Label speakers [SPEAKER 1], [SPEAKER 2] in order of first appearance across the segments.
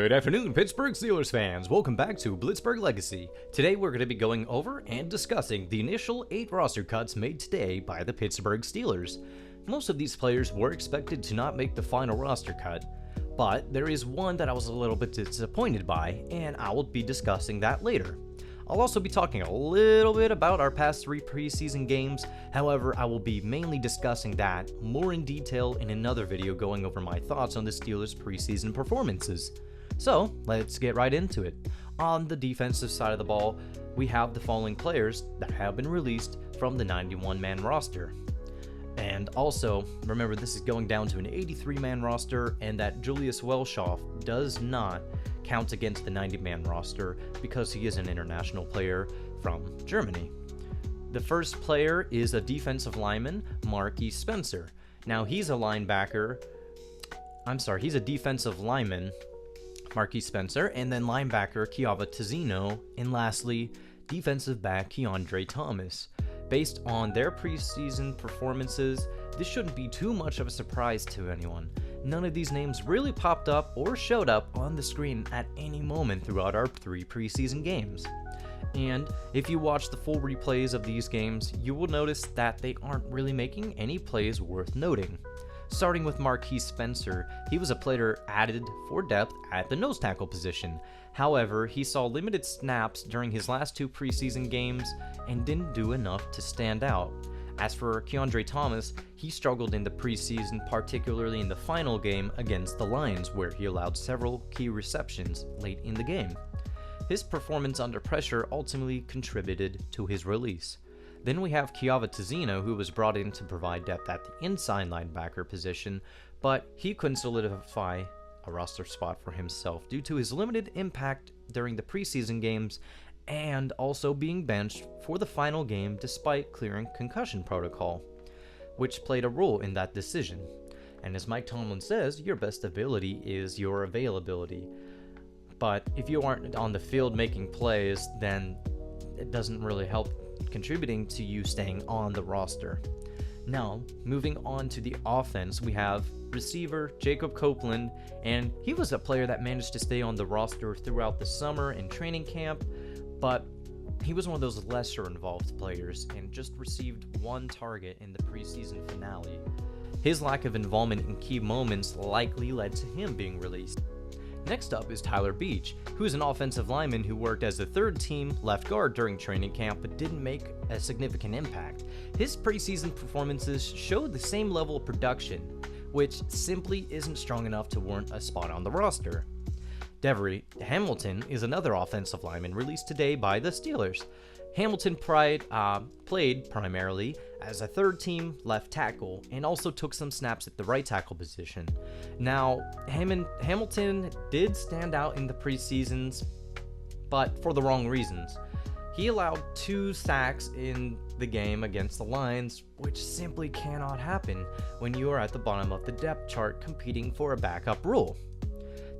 [SPEAKER 1] Good afternoon, Pittsburgh Steelers fans. Welcome back to Blitzburgh Legacy. Today we're going to be going over and discussing the initial 8 roster cuts made today by the Pittsburgh Steelers. Most of these players were expected to not make the final roster cut, but there is one that I was a little bit disappointed by, and I will be discussing that later. I'll also be talking a little bit about our past 3 preseason games. However, I will be mainly discussing that more in detail in another video going over my thoughts on the Steelers' preseason performances. So, let's get right into it. On the defensive side of the ball, we have the following players that have been released from the 91-man roster. And also, remember this is going down to an 83-man roster, and that Julius Welschoff does not count against the 90-man roster because he is an international player from Germany. The first player is a defensive lineman, Marquis Spencer. Now he's a defensive lineman, Marquis Spencer, and then linebacker Kiava Tizino, and lastly, defensive back Keandre Thomas. Based on their preseason performances, this shouldn't be too much of a surprise to anyone. None of these names really popped up or showed up on the screen at any moment throughout our 3 preseason games. And if you watch the full replays of these games, you will notice that they aren't really making any plays worth noting. Starting with Marquis Spencer, he was a player added for depth at the nose tackle position. However, he saw limited snaps during his last 2 preseason games and didn't do enough to stand out. As for Keandre Thomas, he struggled in the preseason, particularly in the final game against the Lions, where he allowed several key receptions late in the game. His performance under pressure ultimately contributed to his release. Then we have Kiava Tizino, who was brought in to provide depth at the inside linebacker position, but he couldn't solidify a roster spot for himself due to his limited impact during the preseason games and also being benched for the final game despite clearing concussion protocol, which played a role in that decision. And as Mike Tomlin says, your best ability is your availability. But if you aren't on the field making plays, then it doesn't really help contributing to you staying on the roster. Now, moving on to the offense, we have receiver Jacob Copeland, and he was a player that managed to stay on the roster throughout the summer and training camp, but he was one of those lesser involved players and just received 1 target in the preseason finale. His lack of involvement in key moments likely led to him being released. Next up is Tyler Beach, who is an offensive lineman who worked as a third-team left guard during training camp but didn't make a significant impact. His preseason performances showed the same level of production, which simply isn't strong enough to warrant a spot on the roster. Devery Hamilton is another offensive lineman released today by the Steelers. Hamilton played primarily as a third-team left tackle and also took some snaps at the right tackle position. Now, Hamilton did stand out in the preseasons, but for the wrong reasons. He allowed 2 sacks in the game against the Lions, which simply cannot happen when you are at the bottom of the depth chart competing for a backup role.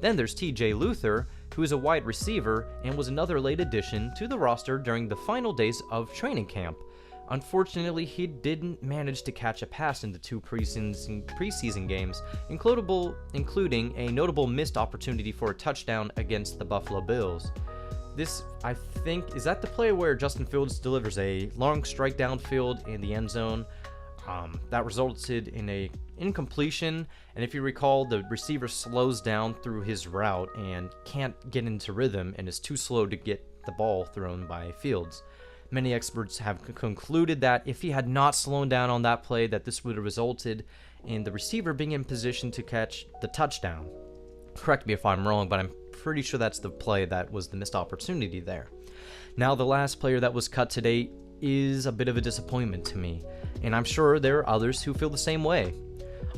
[SPEAKER 1] Then there's TJ Luther, who is a wide receiver and was another late addition to the roster during the final days of training camp. Unfortunately, he didn't manage to catch a pass in the 2 preseason games, including a notable missed opportunity for a touchdown against the Buffalo Bills. This, I think, is that the play where Justin Fields delivers a long strike downfield in the end zone that resulted in a incompletion, and if you recall, the receiver slows down through his route and can't get into rhythm and is too slow to get the ball thrown by Fields. Many experts have concluded that if he had not slowed down on that play, that this would have resulted in the receiver being in position to catch the touchdown. Correct me if I'm wrong, but I'm pretty sure that's the play that was the missed opportunity there. Now, the last player that was cut today is a bit of a disappointment to me, and I'm sure there are others who feel the same way.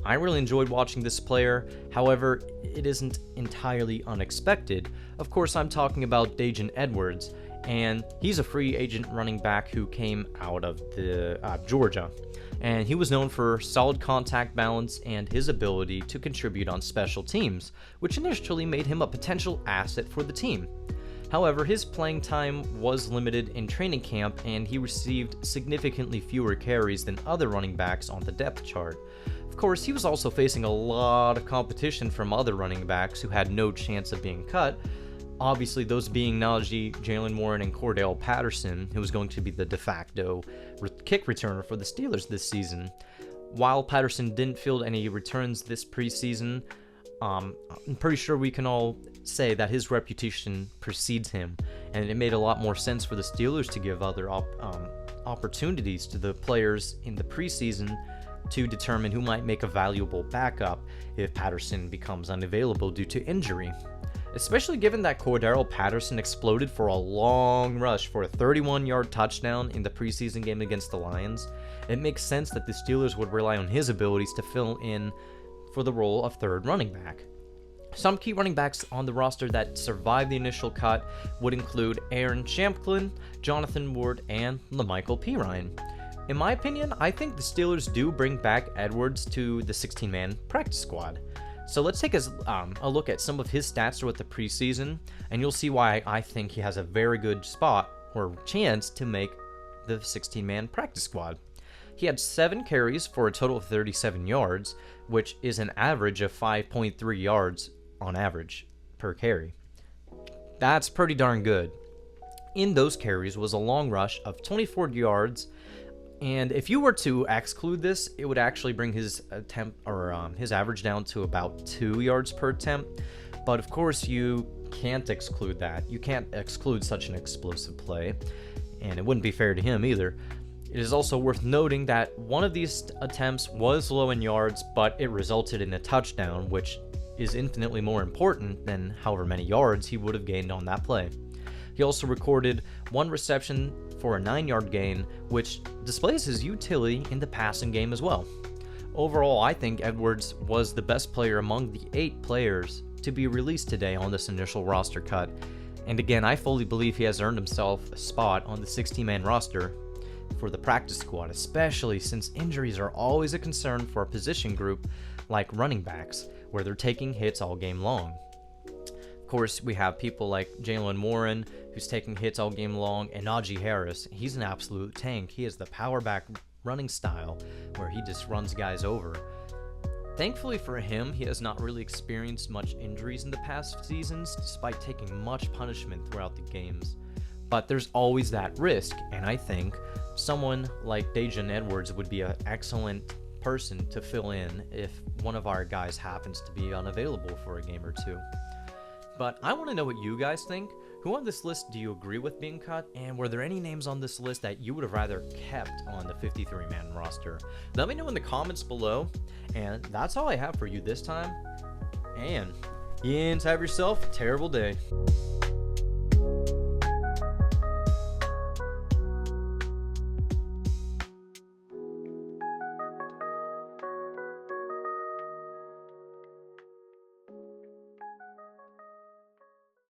[SPEAKER 1] I really enjoyed watching this player, however, it isn't entirely unexpected. Of course, I'm talking about Daijun Edwards, and he's a free agent running back who came out of Georgia. And he was known for solid contact balance and his ability to contribute on special teams, which initially made him a potential asset for the team. However, his playing time was limited in training camp, and he received significantly fewer carries than other running backs on the depth chart. Of course, he was also facing a lot of competition from other running backs who had no chance of being cut. Obviously, those being Najee, Jalen Warren, and Cordell Patterson, who was going to be the de facto kick returner for the Steelers this season. While Patterson didn't field any returns this preseason, I'm pretty sure we can all say that his reputation precedes him, and it made a lot more sense for the Steelers to give other opportunities to the players in the preseason to determine who might make a valuable backup if Patterson becomes unavailable due to injury. Especially given that Cordell Patterson exploded for a long rush for a 31-yard touchdown in the preseason game against the Lions, it makes sense that the Steelers would rely on his abilities to fill in for the role of third running back. Some key running backs on the roster that survived the initial cut would include Aaron Champlin, Jonathan Ward, and Lamichael Pirine. In my opinion, I think the Steelers do bring back Edwards to the 16-man practice squad. So let's take a look at some of his stats throughout the preseason, and you'll see why I think he has a very good spot or chance to make the 16-man practice squad. He had 7 carries for a total of 37 yards, which is an average of 5.3 yards on average per carry. That's pretty darn good. In those carries was a long rush of 24 yards, and if you were to exclude this, it would actually bring his attempt or his average down to about 2 yards per attempt. But of course, you can't exclude that. You can't exclude such an explosive play, and it wouldn't be fair to him either. It is also worth noting that one of these attempts was low in yards, but it resulted in a touchdown, which is infinitely more important than however many yards he would have gained on that play. He also recorded 1 reception for a 9-yard gain, which displays his utility in the passing game as well. Overall, I think Edwards was the best player among the 8 players to be released today on this initial roster cut. And again, I fully believe he has earned himself a spot on the 16-man roster for the practice squad, especially since injuries are always a concern for a position group like running backs, where they're taking hits all game long. Of course, we have people like Jalen Warren, who's taking hits all game long, and Najee Harris. He's an absolute tank. He has the power back running style where he just runs guys over. Thankfully for him, he has not really experienced much injuries in the past seasons, despite taking much punishment throughout the games. But there's always that risk, and I think someone like Daijun Edwards would be an excellent person to fill in if one of our guys happens to be unavailable for a game or two. But I want to know what you guys think. Who on this list do you agree with being cut? And were there any names on this list that you would have rather kept on the 53-man roster? Let me know in the comments below. And that's all I have for you this time. And have yourself a terrible day.